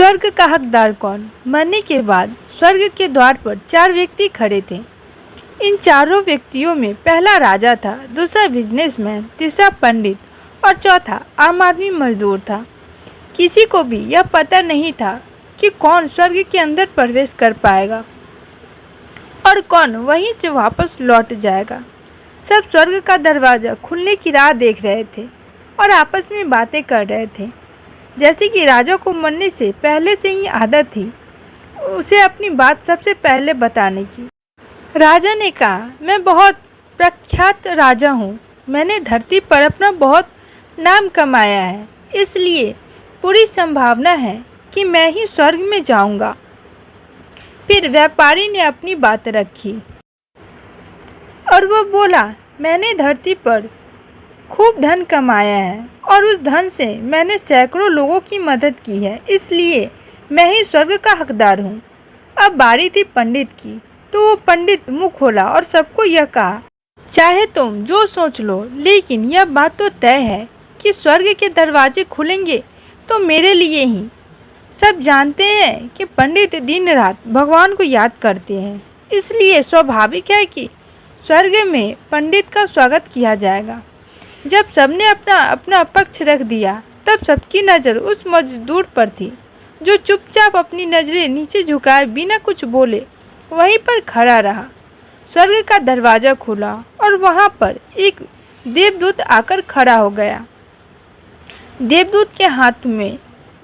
स्वर्ग का हकदार कौन? मरने के बाद स्वर्ग के द्वार पर 4 व्यक्ति खड़े थे। इन चारों व्यक्तियों में पहला राजा था, दूसरा बिजनेसमैन, तीसरा पंडित और चौथा आम आदमी मजदूर था। किसी को भी यह पता नहीं था कि कौन स्वर्ग के अंदर प्रवेश कर पाएगा और कौन वहीं से वापस लौट जाएगा। सब स्वर्ग का दरवाज़ा खुलने की राह देख रहे थे और आपस में बातें कर रहे थे। जैसे कि राजा को मरने से पहले से ही आदत थी उसे अपनी बात सबसे पहले बताने की। राजा ने कहा, मैं बहुत प्रख्यात राजा हूँ। मैंने धरती पर अपना बहुत नाम कमाया है, इसलिए पूरी संभावना है कि मैं ही स्वर्ग में जाऊँगा। फिर व्यापारी ने अपनी बात रखी और वो बोला, मैंने धरती पर खूब धन कमाया है और उस धन से मैंने सैकड़ों लोगों की मदद की है, इसलिए मैं ही स्वर्ग का हकदार हूँ। अब बारी थी पंडित की, तो वो पंडित मुँह खोला और सबको यह कहा, चाहे तुम जो सोच लो, लेकिन यह बात तो तय है कि स्वर्ग के दरवाजे खुलेंगे तो मेरे लिए ही। सब जानते हैं कि पंडित दिन रात भगवान को याद करते हैं, इसलिए स्वाभाविक है कि स्वर्ग में पंडित का स्वागत किया जाएगा। जब सबने अपना अपना पक्ष रख दिया, तब सबकी नज़र उस मजदूर पर थी जो चुपचाप अपनी नज़रें नीचे झुकाए बिना कुछ बोले वहीं पर खड़ा रहा। स्वर्ग का दरवाज़ा खुला और वहाँ पर एक देवदूत आकर खड़ा हो गया। देवदूत के हाथ में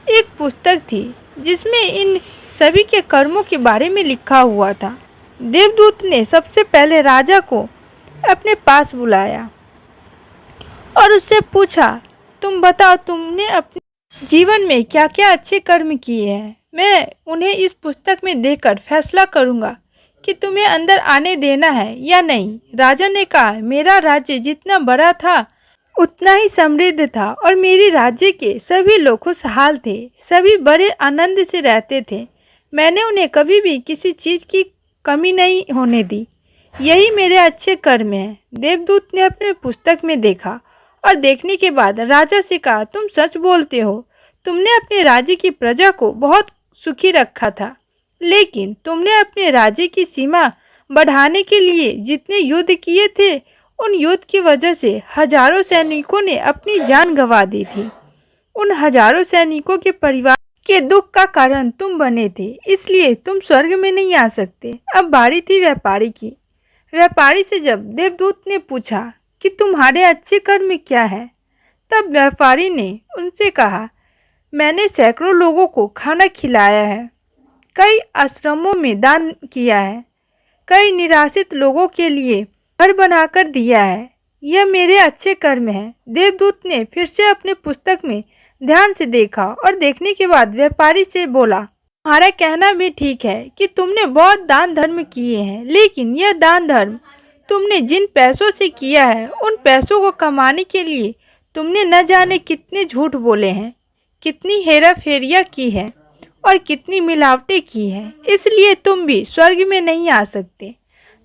एक पुस्तक थी जिसमें इन सभी के कर्मों के बारे में लिखा हुआ था। देवदूत ने सबसे पहले राजा को अपने पास बुलाया और उससे पूछा, तुम बताओ, तुमने अपने जीवन में क्या क्या अच्छे कर्म किए हैं। मैं उन्हें इस पुस्तक में देखकर फैसला करूंगा कि तुम्हें अंदर आने देना है या नहीं। राजा ने कहा, मेरा राज्य जितना बड़ा था उतना ही समृद्ध था और मेरे राज्य के सभी लोग खुशहाल थे। सभी बड़े आनंद से रहते थे। मैंने उन्हें कभी भी किसी चीज़ की कमी नहीं होने दी। यही मेरे अच्छे कर्म हैं। देवदूत ने अपने पुस्तक में देखा और देखने के बाद राजा से कहा, तुम सच बोलते हो। तुमने अपने राज्य की प्रजा को बहुत सुखी रखा था, लेकिन तुमने अपने राज्य की सीमा बढ़ाने के लिए जितने युद्ध किए थे, उन युद्ध की वजह से हजारों सैनिकों ने अपनी जान गंवा दी थी। उन हजारों सैनिकों के परिवार के दुख का कारण तुम बने थे, इसलिए तुम स्वर्ग में नहीं आ सकते। अब बारी थी व्यापारी की। व्यापारी से जब देवदूत ने पूछा कि तुम्हारे अच्छे कर्म क्या है, तब व्यापारी ने उनसे कहा, मैंने सैकड़ों लोगों को खाना खिलाया है, कई आश्रमों में दान किया है, कई निराश्रित लोगों के लिए घर बनाकर दिया है। यह मेरे अच्छे कर्म हैं। देवदूत ने फिर से अपने पुस्तक में ध्यान से देखा और देखने के बाद व्यापारी से बोला, तुम्हारा कहना भी ठीक है कि तुमने बहुत दान धर्म किए हैं, लेकिन यह दान धर्म तुमने जिन पैसों से किया है, उन पैसों को कमाने के लिए तुमने न जाने कितने झूठ बोले हैं, कितनी हेरा फेरियाँ की है और कितनी मिलावटें की हैं, इसलिए तुम भी स्वर्ग में नहीं आ सकते।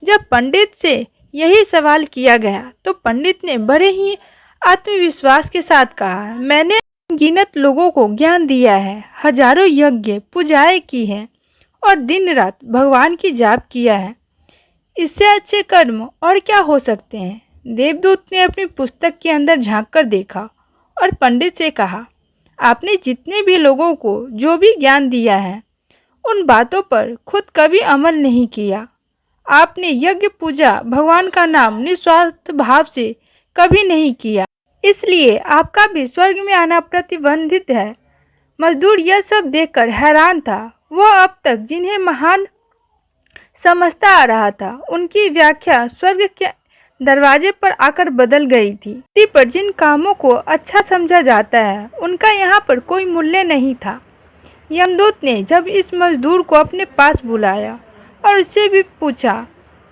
जब पंडित से यही सवाल किया गया तो पंडित ने बड़े ही आत्मविश्वास के साथ कहा, मैंने गिनत लोगों को ज्ञान दिया है, हजारों यज्ञ पूजाएं की हैं और दिन रात भगवान की जाप किया है। इससे अच्छे कर्म और क्या हो सकते हैं। देवदूत ने अपनी पुस्तक के अंदर झांककर देखा और पंडित से कहा, आपने जितने भी लोगों को जो भी ज्ञान दिया है, उन बातों पर खुद कभी अमल नहीं किया। आपने यज्ञ पूजा भगवान का नाम निस्वार्थ भाव से कभी नहीं किया, इसलिए आपका भी स्वर्ग में आना प्रतिबंधित है। मजदूर यह सब देखकर हैरान था। वह अब तक जिन्हें महान समझता आ रहा था, उनकी व्याख्या स्वर्ग के दरवाजे पर आकर बदल गई थी। धरती पर जिन कामों को अच्छा समझा जाता है, उनका यहाँ पर कोई मूल्य नहीं था। यमदूत ने जब इस मजदूर को अपने पास बुलाया और उससे भी पूछा,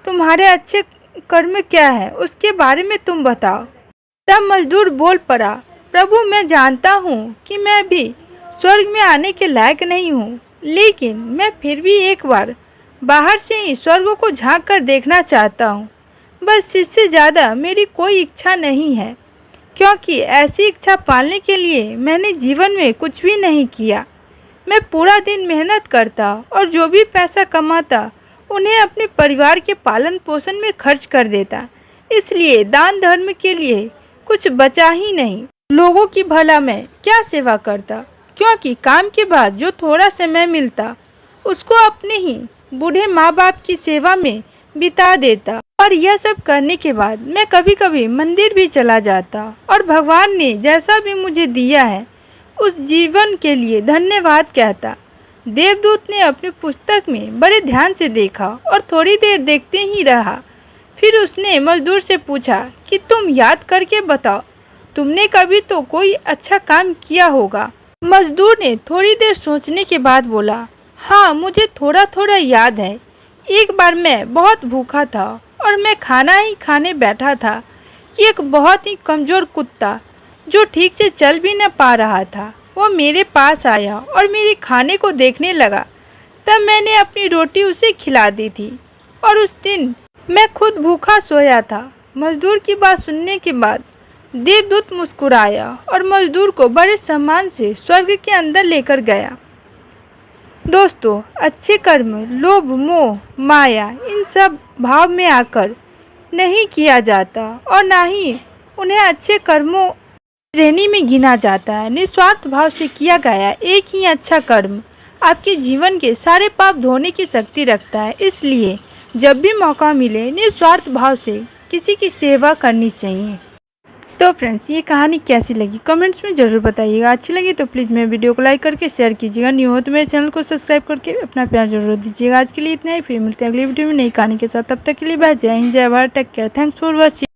तुम्हारे अच्छे कर्म क्या है, उसके बारे में तुम बताओ। तब मजदूर बोल पड़ा, प्रभु, मैं जानता हूँ कि मैं भी स्वर्ग में आने के लायक नहीं हूँ, लेकिन मैं फिर भी एक बार बाहर से ही स्वर्ग को झांक कर देखना चाहता हूँ। बस इससे ज़्यादा मेरी कोई इच्छा नहीं है, क्योंकि ऐसी इच्छा पालने के लिए मैंने जीवन में कुछ भी नहीं किया। मैं पूरा दिन मेहनत करता और जो भी पैसा कमाता उन्हें अपने परिवार के पालन पोषण में खर्च कर देता। इसलिए दान धर्म के लिए कुछ बचा ही नहीं। लोगों की भला मैं क्या सेवा करता, क्योंकि काम के बाद जो थोड़ा समय मिलता उसको अपने ही बूढ़े माँ बाप की सेवा में बिता देता। और यह सब करने के बाद मैं कभी कभी मंदिर भी चला जाता और भगवान ने जैसा भी मुझे दिया है उस जीवन के लिए धन्यवाद कहता। देवदूत ने अपनी पुस्तक में बड़े ध्यान से देखा और थोड़ी देर देखते ही रहा। फिर उसने मजदूर से पूछा कि तुम याद करके बताओ, तुमने कभी तो कोई अच्छा काम किया होगा। मजदूर ने थोड़ी देर सोचने के बाद बोला, हाँ मुझे थोड़ा थोड़ा याद है। एक बार मैं बहुत भूखा था और मैं खाना ही खाने बैठा था कि एक बहुत ही कमज़ोर कुत्ता जो ठीक से चल भी न पा रहा था वो मेरे पास आया और मेरे खाने को देखने लगा। तब मैंने अपनी रोटी उसे खिला दी थी और उस दिन मैं खुद भूखा सोया था। मजदूर की बात सुनने के बाद देवदूत मुस्कुराया और मजदूर को बड़े सम्मान से स्वर्ग के अंदर लेकर गया। दोस्तों, अच्छे कर्म लोभ मोह माया इन सब भाव में आकर नहीं किया जाता और ना ही उन्हें अच्छे कर्मों श्रेणी में गिना जाता है। निस्वार्थ भाव से किया गया एक ही अच्छा कर्म आपके जीवन के सारे पाप धोने की शक्ति रखता है। इसलिए जब भी मौका मिले निस्वार्थ भाव से किसी की सेवा करनी चाहिए। तो फ्रेंड्स, ये कहानी कैसी लगी कमेंट्स में ज़रूर बताइएगा। अच्छी लगी तो प्लीज़ मेरे वीडियो को लाइक करके शेयर कीजिएगा। न्यू हो तो मेरे चैनल को सब्सक्राइब करके अपना प्यार जरूर दीजिएगा। आज के लिए इतना ही, फिर मिलते हैं अगली वीडियो में नई कहानी के साथ। तब तक के लिए बाय। जय हिंद, जय Bharat, take care, thanks for watching.